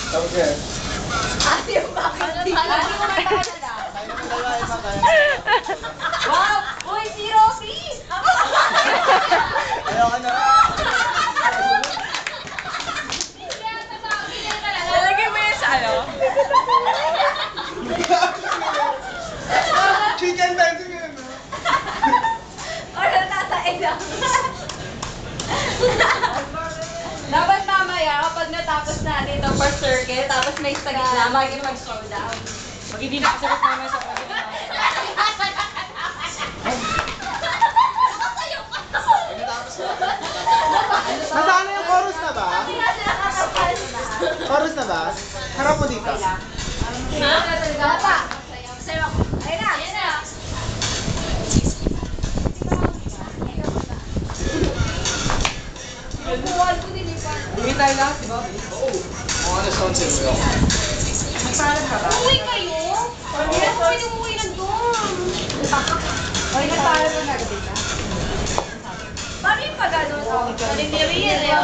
Okay. Ayaw bakit di ka? Wow! Uy, si Rocky! Ayaw ka na. Lalagay mo yan sa ano? Chicken dancing yun. O, natatae lang. Dapat mamaya, kapag natapos natin itong first circuit, tapos may sa gitna, mag-showdown. Pag hindi nakasagot naman sa kanila. Nasaan na yung chorus na ba? Hindi na sila kakapal na. Chorus na ba? Harap mo dito. Dapat. Sayo ako. Ayun na. Ayun na. Buwan ko din ipan. Uwi tayo lahat, di ba? Ano sound system? Magpalag ka ba? Uwi kayo? Hindi ako pwede umuwi ng doon. Ay, nagpalag ka na. Paano yung pag-ano? Palindiriyel eh.